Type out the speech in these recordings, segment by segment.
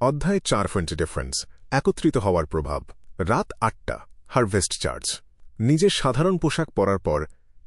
অধ্যায় 4 ডিফারেন্স একত্রিত হওয়ার প্রভাব। রাত 8টা, হারভেস্ট চার্চ। নিজের সাধারণ পোশাক পরার পর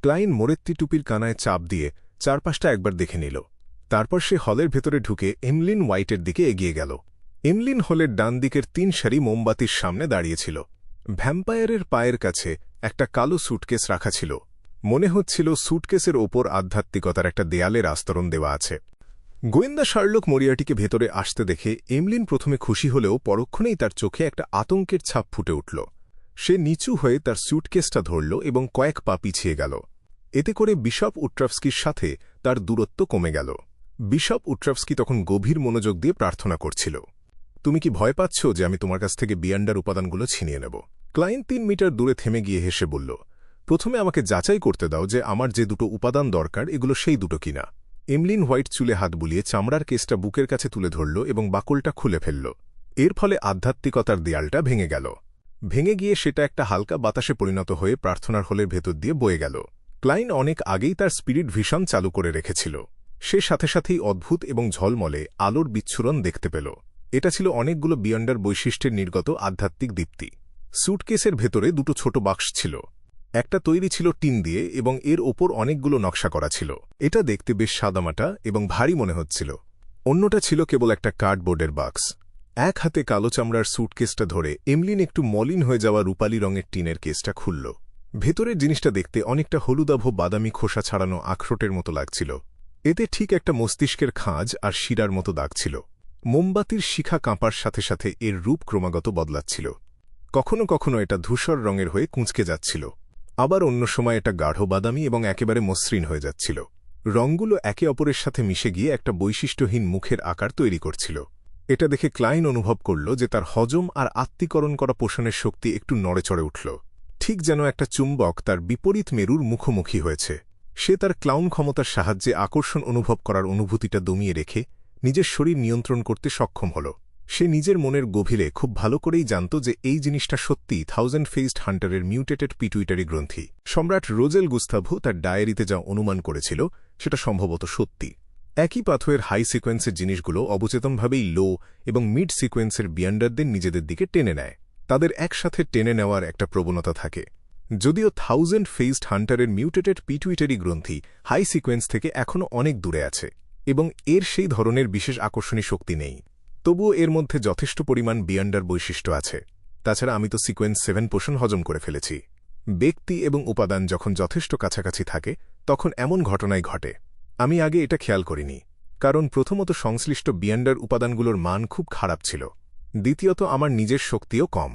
ক্লাইন মোরেত্তি টুপির কানায় চাপ দিয়ে চারপাশটা একবার দেখে নিল। তারপর সে হলের ভেতরে ঢুকে এমলিন হোয়াইটের দিকে এগিয়ে গেল। এমলিন হলের ডান দিকের 3 সারি মোমবাতির সামনে দাঁড়িয়েছিল। ভ্যাম্পায়ারের পায়ের কাছে একটা কালো স্যুটকেস রাখা ছিল। মনে হচ্ছিল স্যুটকেসের ওপর আধ্যাত্মিকতার একটা দেয়ালের আস্তরণ দেওয়া আছে। গোয়েন্দা শার্লক মরিয়ার্টিকে ভেতরে আসতে দেখে এমলিন প্রথমে খুশি হলেও পরক্ষণেই তার চোখে একটা আতঙ্কের ছাপ ফুটে উঠল। সে নিচু হয়ে তার স্যুটকেসটা ধরল এবং কয়েক পা পিছিয়ে গেল। এতে করে বিশপ উট্রাভস্কির সাথে তার দূরত্ব কমে গেল। বিশপ উট্রাভস্কি তখন গভীর মনোযোগ দিয়ে প্রার্থনা করছিল। তুমি কি ভয় পাচ্ছ যে আমি তোমার কাছ থেকে বিয়ান্ডার উপাদানগুলো ছিনিয়ে নেব? ক্লাইন 3 মিটার দূরে থেমে গিয়ে হেসে বলল, প্রথমে আমাকে যাচাই করতে দাও যে আমার যে দুটো উপাদান দরকার এগুলো সেই দুটো কিনা। এমলিন হোয়াইট চুলে হাত বুলিয়ে চামড়ার কেসটা বুকের কাছে তুলে ধরল এবং বাকলটা খুলে ফেলল। এর ফলে আধ্যাত্মিকতার দেয়ালটা ভেঙে গেল। ভেঙে গিয়ে সেটা একটা হালকা বাতাসে পরিণত হয়ে প্রার্থনার হলের ভেতর দিয়ে বয়ে গেল। ক্লাইন অনেক আগেই তার স্পিরিট ভিশন চালু করে রেখেছিল। সে সাথে সাথেই অদ্ভুত এবং ঝলমলে আলোর বিচ্ছুরণ দেখতে পেল। এটা ছিল অনেকগুলো বিয়ান্ডার বৈশিষ্ট্যের নির্গত আধ্যাত্মিক দীপ্তি। স্যুটকেসের ভেতরে দুটো ছোট বাক্স ছিল। একটা তৈরি ছিল টিন দিয়ে এবং এর ওপর অনেকগুলো নকশা করা ছিল। এটা দেখতে বেশ সাদামাটা এবং ভারী মনে হচ্ছিল। অন্যটা ছিল কেবল একটা কার্ডবোর্ডের বাক্স। এক হাতে কালো চামড়ার স্যুটকেসটা ধরে এমলিন একটু মলিন হয়ে যাওয়া রূপালী রঙের টিনের কেসটা খুলল। ভেতরের জিনিসটা দেখতে অনেকটা হলুদাভ বাদামি খোসা ছাড়ানো আখরোটের মতো লাগছিল। এতে ঠিক একটা মস্তিষ্কের খাঁজ আর শিরার মতো দাগ ছিল। মোমবাতির শিখা কাঁপার সাথে সাথে এর রূপ ক্রমাগত বদলাচ্ছিল। কখনো কখনো এটা ধূসর রঙের হয়ে কুঁচকে যাচ্ছিল, আবার অন্য সময় এটা গাঢ় বাদামি এবং একেবারে মসৃণ হয়ে যাচ্ছিল। রঙগুলো একে অপরের সাথে মিশে গিয়ে একটা বৈশিষ্ট্যহীন মুখের আকার তৈরি করছিল। এটা দেখে ক্লাইন অনুভব করল যে তার হজম আর আত্মীকরণ করা পোষণের শক্তি একটু নড়েচড়ে উঠল, ঠিক যেন একটা চুম্বক তার বিপরীত মেরুর মুখোমুখি হয়েছে। সে তার ক্লাউন ক্ষমতার সাহায্যে আকর্ষণ অনুভব করার অনুভূতিটা দমিয়ে রেখে নিজের শরীর নিয়ন্ত্রণ করতে সক্ষম হল। সে নিজের মনের গভীরে খুব ভালো করেই জানত যে এই জিনিসটা সত্যিই 1000 ফেসড হান্টারের মিউটেটেড পিটুইটারি গ্রন্থি। সম্রাট রোজেল গুস্তাভো তার ডায়েরিতে যা অনুমান করেছিল সেটা সম্ভবত সত্যি। একই পাথরের হাই সিকোয়েন্সের জিনিসগুলো অবচেতনভাবেই লো এবং মিড সিকোয়েন্সের বিয়ান্ডারদের নিজেদের দিকে টেনে নেয়। তাদের একসাথে টেনে নেওয়ার একটা প্রবণতা থাকে। যদিও 1000 ফেসড হান্টারের মিউটেটেড পিটুইটারি গ্রন্থি হাই সিকোয়েন্স থেকে এখনও অনেক দূরে আছে এবং এর সেই ধরনের বিশেষ আকর্ষণী শক্তি নেই, তবুও এর মধ্যে যথেষ্ট পরিমাণ বিয়ান্ডার বৈশিষ্ট্য আছে। তাছাড়া আমি তো সিকোয়েন্স 7 পোষণ হজম করে ফেলেছি। ব্যক্তি এবং উপাদান যখন যথেষ্ট কাছাকাছি থাকে তখন এমন ঘটনাই ঘটে। আমি আগে এটা খেয়াল করিনি, কারণ প্রথমত সংশ্লিষ্ট বিয়ান্ডার উপাদানগুলোর মান খুব খারাপ ছিল। দ্বিতীয়ত আমার নিজের শক্তিও কম,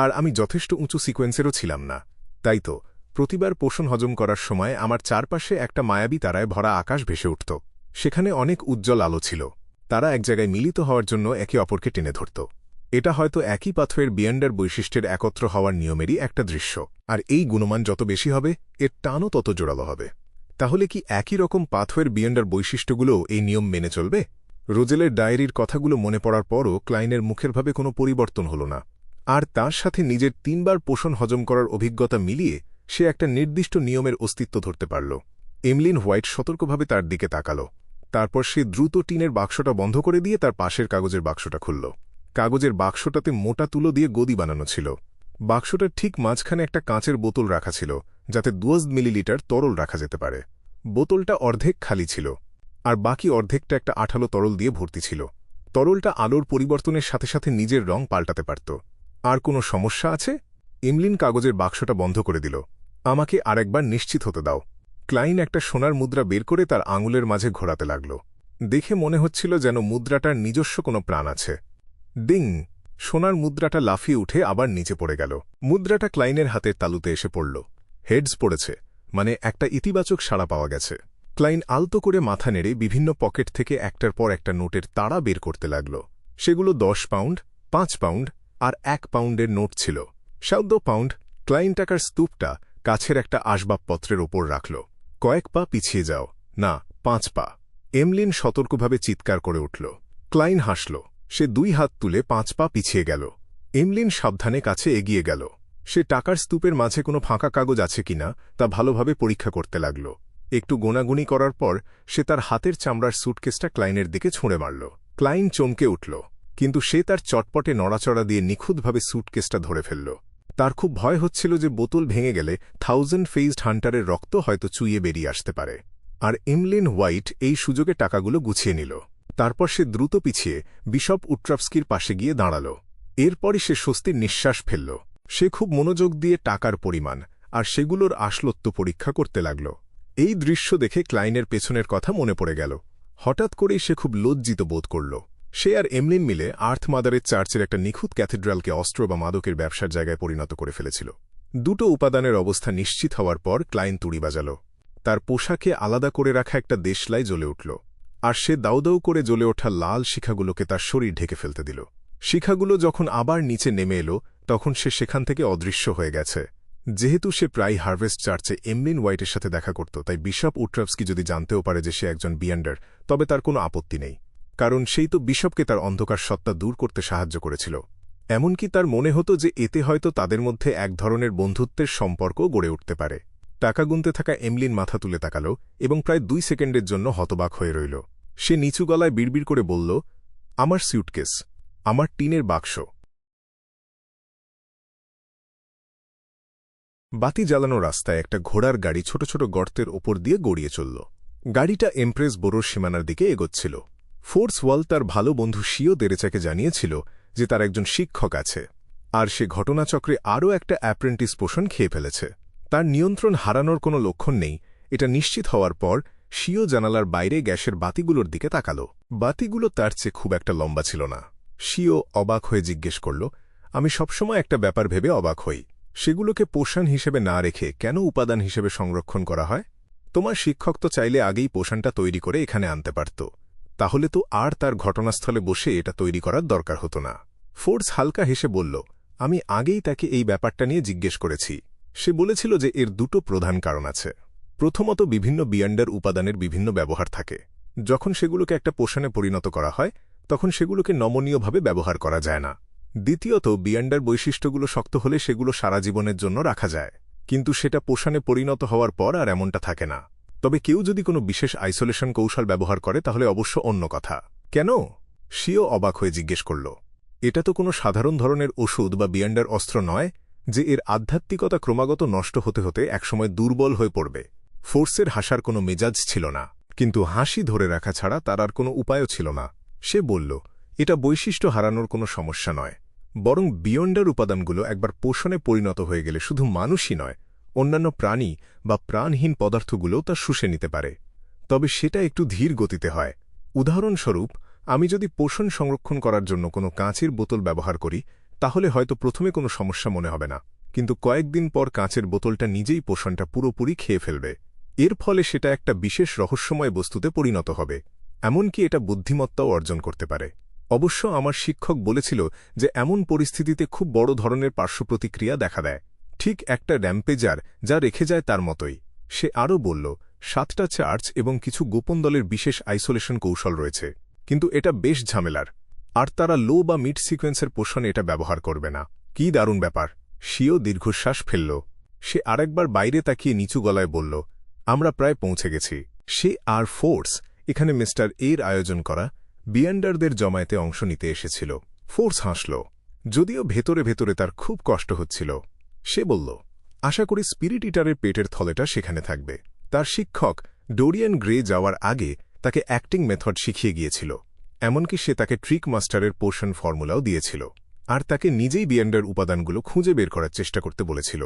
আর আমি যথেষ্ট উঁচু সিকোয়েন্সেরও ছিলাম না। তাই তো প্রতিবার পোষণ হজম করার সময় আমার চারপাশে একটা মায়াবী তারায় ভরা আকাশ ভেসে উঠত। সেখানে অনেক উজ্জ্বল আলো ছিল। তারা এক জায়গায় মিলিত হওয়ার জন্য একে অপরকে টেনে ধরত। এটা হয়তো একই পাথরের বিয়ান্ডার বৈশিষ্ট্যের একত্র হওয়ার নিয়মেরই একটা দৃশ্য। আর এই গুণমান যত বেশি হবে এর টানও তত জোরালো হবে। তাহলে কি একই রকম পাথরের বিয়ান্ডার বৈশিষ্ট্যগুলোও এই নিয়ম মেনে চলবে? রোজেলের ডায়েরির কথাগুলো মনে পড়ার পরও ক্লাইনের মুখের ভাবে কোনো পরিবর্তন হল না। আর তার সাথে নিজের 3 বার পোষণ হজম করার অভিজ্ঞতা মিলিয়ে সে একটা নির্দিষ্ট নিয়মের অস্তিত্ব ধরতে পারল। এমলিন হোয়াইট সতর্কভাবে তার দিকে তাকাল। তারপর সে দ্রুত টিনের বাক্সটা বন্ধ করে দিয়ে তার পাশের কাগজের বাক্সটা খুলল। কাগজের বাক্সটাতে মোটা তুলো দিয়ে গদি বানানো ছিল। বাক্সটার ঠিক মাঝখানে একটা কাঁচের বোতল রাখা ছিল, যাতে 10 মিলিলিটার তরল রাখা যেতে পারে। বোতলটা অর্ধেক খালি ছিল, আর বাকি অর্ধেকটা একটা আঠালো তরল দিয়ে ভর্তি ছিল। তরলটা আলোর পরিবর্তনের সাথে সাথে নিজের রং পাল্টাতে পারত। আর কোনো সমস্যা আছে? এমলিন কাগজের বাক্সটা বন্ধ করে দিল। আমাকে আরেকবার নিশ্চিত হতে দাও। ক্লাইন একটা সোনার মুদ্রা বের করে তার আঙুলের মাঝে ঘোরাতে লাগল। দেখে মনে হচ্ছিল যেন মুদ্রাটার নিজস্ব কোনো প্রাণ আছে। ডিং! সোনার মুদ্রাটা লাফিয়ে উঠে আবার নিচে পড়ে গেল। মুদ্রাটা ক্লাইনের হাতের তালুতে এসে পড়ল। হেডস পড়েছে, মানে একটা ইতিবাচক সাড়া পাওয়া গেছে। ক্লাইন আলতো করে মাথা নেড়ে বিভিন্ন পকেট থেকে একটার পর একটা নোটের তাড়া বের করতে লাগল। সেগুলো 10 পাউন্ড, 5 পাউন্ড আর 1 পাউন্ডের নোট ছিল। 14 পাউন্ড। ক্লাইন টাকার স্তূপটা কাছের একটা আসবাবপত্রের ওপর রাখল। কয়েক পা পিছিয়ে যাও। না, 5 পা। এমলিন সতর্কভাবে চিৎকার করে উঠল। ক্লাইন হাসল। সে 2 হাত তুলে 5 পা পিছিয়ে গেল। এমলিন সাবধানে কাছে এগিয়ে গেল। সে টাকার স্তূপের মাঝে কোনো ফাঁকা কাগজ আছে কিনা তা ভালোভাবে পরীক্ষা করতে লাগল। একটু গোনাগুনি করার পর সে তার হাতের চামড়ার স্যুটকেসটা ক্লাইনের দিকে ছুঁড়ে মারল। ক্লাইন চমকে উঠল। কিন্তু সে তার চটপটে নড়াচড়া দিয়ে নিখুঁতভাবে স্যুটকেসটা ধরে ফেলল। তার খুব ভয় হচ্ছিল যে বোতল ভেঙে গেলে 1000 ফেজড হান্টারের রক্ত হয়তো চুইয়ে বেরিয়ে আসতে পারে। আর এমলিন হোয়াইট এই সুযোগে টাকাগুলো গুছিয়ে নিল। তারপর সে দ্রুত পিছিয়ে বিশপ উট্রাভস্কির পাশে গিয়ে দাঁড়াল। এরপরই সে স্বস্তির নিঃশ্বাস ফেলল। সে খুব মনোযোগ দিয়ে টাকার পরিমাণ আর সেগুলোর আসলত্ব পরীক্ষা করতে লাগল। এই দৃশ্য দেখে ক্লাইনের পেছনের কথা মনে পড়ে গেল। হঠাৎ করেই সে খুব লজ্জিত বোধ করল। সে আর এমলিন মিলে আর্থ মাদারের চার্চের একটা নিখুঁত ক্যাথেড্রালকে অস্ত্র বা মাদকের ব্যবসার জায়গায় পরিণত করে ফেলেছিল। দুটো উপাদানের অবস্থা নিশ্চিত হওয়ার পর ক্লাইন তুড়ি বাজাল। তার পোশাকে আলাদা করে রাখা একটা দেশলাই জ্বলে উঠল, আর সে দাউ করে জ্বলে ওঠা লাল শিখাগুলোকে তার শরীর ঢেকে ফেলতে দিল। শিখাগুলো যখন আবার নিচে নেমে এলো তখন সে সেখান থেকে অদৃশ্য হয়ে গেছে। যেহেতু সে প্রায় হারভেস্ট চার্চে এমলিন হোয়াইটের সাথে দেখা করত, তাই বিশপ উট্রাভস্কি যদি জানতেও পারে যে সে একজন বিয়ান্ডার, তবে তার কোনো আপত্তি নেই, কারণ সেই তো বিশপকে তার অন্ধকার সত্তা দূর করতে সাহায্য করেছিল। এমনকি তার মনে হতো যে এতে হয়তো তাদের মধ্যে এক ধরনের বন্ধুত্বের সম্পর্ক গড়ে উঠতে পারে। টাকা গুনতে থাকা এমলিন মাথা তুলে তাকাল এবং প্রায় 2 সেকেন্ডের জন্য হতবাক হয়ে রইল। সে নিচু গলায় বিড়বিড় করে বলল, আমার স্যুটকেস, আমার টিনের বাক্স। বাতি জ্বালানো রাস্তায় একটা ঘোড়ার গাড়ি ছোট ছোট গর্তের ওপর দিয়ে গড়িয়ে চলল। গাড়িটা এমপ্রেস বোরোর সীমানার দিকে এগোচ্ছিল। ফোর্স ওয়াল তার ভালো বন্ধু শিও দেরেচাকে জানিয়েছিল যে তার একজন শিক্ষক আছে, আর সে ঘটনাচক্রে আরও একটা অ্যাপ্রেন্টিস পোষণ খেয়ে ফেলেছে। তার নিয়ন্ত্রণ হারানোর কোনো লক্ষণ নেই এটা নিশ্চিত হওয়ার পর শিও জানালার বাইরে গ্যাসের বাতিগুলোর দিকে তাকাল। বাতিগুলো তার চেয়ে খুব একটা লম্বা ছিল না। শিও অবাক হয়ে জিজ্ঞেস করল, আমি সবসময় একটা ব্যাপার ভেবে অবাক হই, সেগুলোকে পোষণ হিসেবে না রেখে কেন উপাদান হিসেবে সংরক্ষণ করা হয়? তোমার শিক্ষক তো চাইলে আগেই পোষণটা তৈরি করে এখানে আনতে পারত, তাহলে তো আর তার ঘটনাস্থলে বসে এটা তৈরি করার দরকার হতো না। ফোর্স হালকা হেসে বলল, আমি আগেই তাকে এই ব্যাপারটা নিয়ে জিজ্ঞেস করেছি। সে বলেছিল যে এর দুটো প্রধান কারণ আছে। প্রথমত, বিভিন্ন বিয়ান্ডার উপাদানের বিভিন্ন ব্যবহার থাকে। যখন সেগুলোকে একটা পোষণে পরিণত করা হয় তখন সেগুলোকে নমনীয়ভাবে ব্যবহার করা যায় না। দ্বিতীয়ত, বিয়ান্ডার বৈশিষ্ট্যগুলো শক্ত হলে সেগুলো সারা জীবনের জন্য রাখা যায়, কিন্তু সেটা পোষণে পরিণত হওয়ার পর আর এমনটা থাকে না। তবে কেউ যদি কোনো বিশেষ আইসোলেশন কৌশল ব্যবহার করে তাহলে অবশ্য অন্য কথা। কেন? শিও অবাক হয়ে জিজ্ঞেস করল। এটা তো কোনো সাধারণ ধরনের ওষুধ বা বিয়ান্ডার অস্ত্র নয় যে এর আধ্যাত্মিকতা ক্রমাগত নষ্ট হতে হতে একসময় দুর্বল হয়ে পড়বে। ফোর্সের হাসার কোনো মেজাজ ছিল না, কিন্তু হাসি ধরে রাখা ছাড়া তার আর কোনো উপায়ও ছিল না। সে বলল, এটা বৈশিষ্ট্য হারানোর কোনো সমস্যা নয়, বরং বিয়ন্ডার উপাদানগুলো একবার পোষণে পরিণত হয়ে গেলে শুধু মানুষই নয়, অন্যান্য প্রাণী বা প্রাণহীন পদার্থগুলোও তা শুষে নিতে পারে। তবে সেটা একটু ধীর গতিতে হয়। উদাহরণস্বরূপ, আমি যদি পোষণ সংরক্ষণ করার জন্য কোনো কাঁচের বোতল ব্যবহার করি তাহলে হয়তো প্রথমে কোনো সমস্যা মনে হবে না, কিন্তু কয়েকদিন পর কাঁচের বোতলটা নিজেই পোষণটা পুরোপুরি খেয়ে ফেলবে। এর ফলে সেটা একটা বিশেষ রহস্যময় বস্তুতে পরিণত হবে, এমনকি এটা বুদ্ধিমত্তাও অর্জন করতে পারে। অবশ্য আমার শিক্ষক বলেছিল যে এমন পরিস্থিতিতে খুব বড় ধরনের পার্শ্বপ্রতিক্রিয়া দেখা দেয়, ঠিক একটা র্যাম্পেজার যা রেখে যায় তার মতোই। সে আরও বলল, 7টা চার্চ এবং কিছু গোপন দলের বিশেষ আইসোলেশন কৌশল রয়েছে, কিন্তু এটা বেশ ঝামেলার, আর তারা লো বা মিড সিকোয়েন্সের পোষণে এটা ব্যবহার করবে না। কি দারুণ ব্যাপার! শিও দীর্ঘশ্বাস ফেলল। সে আরেকবার বাইরে তাকিয়ে নিচু গলায় বলল, আমরা প্রায় পৌঁছে গেছি। সে আর ফোর্স এখানে মিস্টার এর আয়োজন করা বিয়ান্ডারদের জমায়েতে অংশ নিতে এসেছিল। ফোর্স হাসল, যদিও ভেতরে ভেতরে তার খুব কষ্ট হচ্ছিল। সে বলল, আশা করি স্পিরিট ইটারের পেটের থলেটা সেখানে থাকবে। তার শিক্ষক ডোরিয়ান গ্রে যাওয়ার আগে তাকে অ্যাক্টিং মেথড শিখিয়ে গিয়েছিল, এমনকি সে তাকে ট্রিক মাস্টারের পোষণ ফর্মুলাও দিয়েছিল, আর তাকে নিজেই বিয়ান্ডার উপাদানগুলো খুঁজে বের করার চেষ্টা করতে বলেছিল।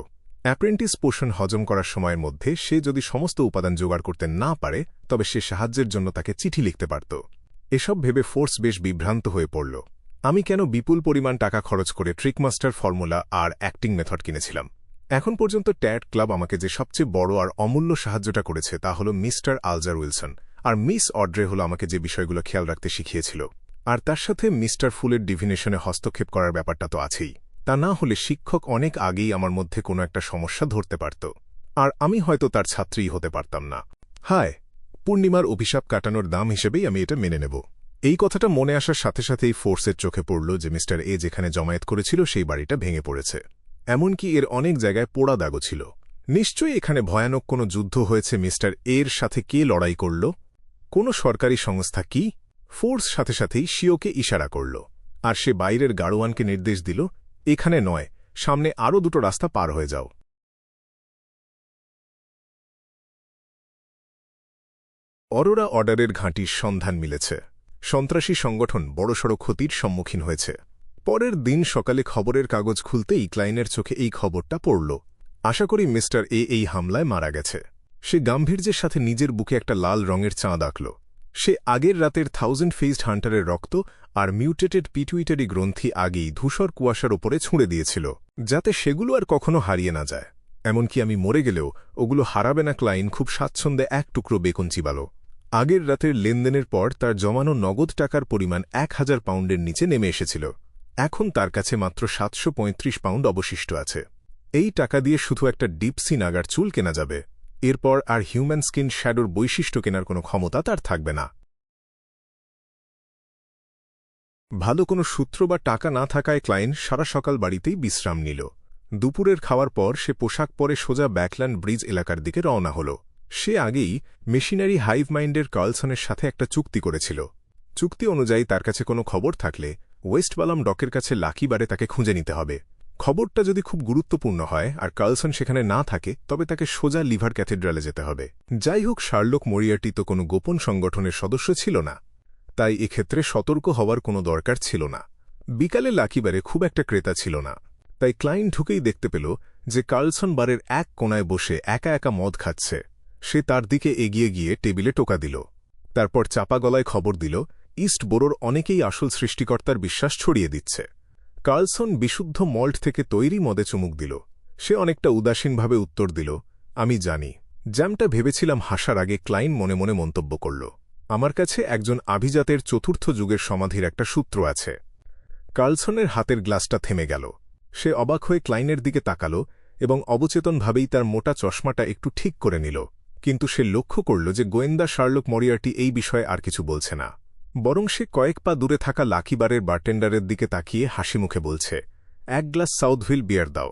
অ্যাপ্রেন্টিস পোষণ হজম করার সময়ের মধ্যে সে যদি সমস্ত উপাদান জোগাড় করতে না পারে তবে সে সাহায্যের জন্য তাকে চিঠি লিখতে পারত। এসব ভেবে ফোর্স বেশ বিভ্রান্ত হয়ে পড়ল। আমি কেন বিপুল পরিমাণ টাকা খরচ করে ট্রিকমাস্টার ফর্মুলা আর অ্যাক্টিং মেথড কিনেছিলাম? এখন পর্যন্ত ট্যাট ক্লাব আমাকে যে সবচেয়ে বড় আর অমূল্য সাহায্যটা করেছে তা হল মিস্টার আলজার উইলসন, আর মিস অড্রে হল আমাকে যে বিষয়গুলো খেয়াল রাখতে শিখিয়েছিল। আর তার সাথে মিস্টার ফুলের ডিভিনেশনে হস্তক্ষেপ করার ব্যাপারটা তো আছেই। তা না হলে শিক্ষক অনেক আগেই আমার মধ্যে কোনো একটা সমস্যা ধরতে পারত, আর আমি হয়তো তার ছাত্রীই হতে পারতাম না। হায়, পূর্ণিমার অভিশাপ কাটানোর দাম হিসেবেই আমি এটা মেনে নেব। এই কথাটা মনে আসার সাথে সাথেই ফোর্সের চোখে পড়ল যে মিস্টার এ যেখানে জমায়েত করেছিল সেই বাড়িটা ভেঙে পড়েছে, এমনকি এর অনেক জায়গায় পোড়া দাগও ছিল। নিশ্চয়ই এখানে ভয়ানক কোনো যুদ্ধ হয়েছে। মিস্টার এর সাথে কে লড়াই করল? কোনো সরকারি সংস্থা কি? ফোর্স সাথে সাথেই শিওকে ইশারা করল, আর সে বাইরের গাড়োয়ানকে নির্দেশ দিল, এখানে নয়, সামনে আরও 2টো রাস্তা পার হয়ে যাও। অরোরা অর্ডারের ঘাঁটির সন্ধান মিলেছে। সন্ত্রাসী সংগঠন বড়সড় ক্ষতির সম্মুখীন হয়েছে। পরের দিন সকালে খবরের কাগজ খুলতেই ক্লাইনের চোখে এই খবরটা পড়ল। আশা করি মিস্টার এ এই হামলায় মারা গেছে। সে গাম্ভীর্যের সাথে নিজের বুকে একটা লাল রঙের চাঁদ আঁকল। সে আগের রাতের 1000 ফেসড হান্টারের রক্ত আর মিউটেটেড পিটুইটারি গ্রন্থি আগেই ধূসর কুয়াশার ওপরে ছুঁড়ে দিয়েছিল, যাতে সেগুলো আর কখনো হারিয়ে না যায়। এমনকি আমি মরে গেলেও ওগুলো হারাবে না। ক্লাইন খুব স্বাচ্ছন্দ্যে এক টুকরো বেকন চিবাল। আগের রাতের লেনদেনের পর তার জমানো নগদ টাকার পরিমাণ 1000 পাউন্ডের নিচে নেমে এসেছিল। এখন তার কাছে মাত্র 735 পাউন্ড অবশিষ্ট আছে। এই টাকা দিয়ে শুধু একটা ডিপসি নাগার চুল কেনা যাবে। এরপর আর হিউম্যান স্কিন শ্যাডোর বৈশিষ্ট্য কেনার কোনো ক্ষমতা তার থাকবে না। ভালো কোনো সূত্র বা টাকা না থাকায় ক্লাইন সারা সকাল বাড়িতেই বিশ্রাম নিল। দুপুরের খাওয়ার পর সে পোশাক পরে সোজা ব্যাকল্যান্ড ব্রিজ এলাকার দিকে রওনা হল। সে আগেই মেশিনারি হাইভ মাইন্ডের কার্লসনের সাথে একটা চুক্তি করেছিল। চুক্তি অনুযায়ী তার কাছে কোনো খবর থাকলে ওয়েস্টবালাম ডকের কাছে লাকি বারে তাকে খুঁজে নিতে হবে। খবরটা যদি খুব গুরুত্বপূর্ণ হয় আর কার্লসন সেখানে না থাকে, তবে তাকে সোজা লিভার ক্যাথেড্রালে যেতে হবে। যাই হোক, শার্লক মরিয়ার্টি তো কোনো গোপন সংগঠনের সদস্য ছিল না, তাই এক্ষেত্রে সতর্ক হওয়ার কোনো দরকার ছিল না। বিকালে লাকিবারে খুব একটা ক্রেতা ছিল না, তাই ক্লাইন ঢুকেই দেখতে পেল যে কার্লসন বারের এক কোনায় বসে একা একা মদ খাচ্ছে। সে তার দিকে এগিয়ে গিয়ে টেবিলে টোকা দিল। তারপর চাপা গলায় খবর দিল, ইস্ট বোরোর অনেকেই আসল সৃষ্টিকর্তার বিশ্বাস ছড়িয়ে দিচ্ছে। কার্লসন বিশুদ্ধ মল্ট থেকে তৈরি মদে চুমুক দিল। সে অনেকটা উদাসীনভাবে উত্তর দিল, আমি জানি। যেমটা ভেবেছিলাম হাসার আগে ক্লাইন মনে মনে মন্তব্য করল, আমার কাছে একজন আভিজাতের 4র্থ যুগের সমাধির একটা সূত্র আছে। কার্লসনের হাতের গ্লাসটা থেমে গেল। সে অবাক হয়ে ক্লাইনের দিকে তাকাল এবং অবচেতনভাবেই তার মোটা চশমাটা একটু ঠিক করে নিল। কিন্তু সে লক্ষ্য করল যে গোয়েন্দা শার্লক মরিয়ার্টি এই বিষয়ে আর কিছু বলছে না, বরং সে কয়েক পা দূরে থাকা লাকি বারের বারটেন্ডারের দিকে তাকিয়ে হাসি মুখে বলছে, 1 গ্লাস সাউথভিল বিয়ার দাও।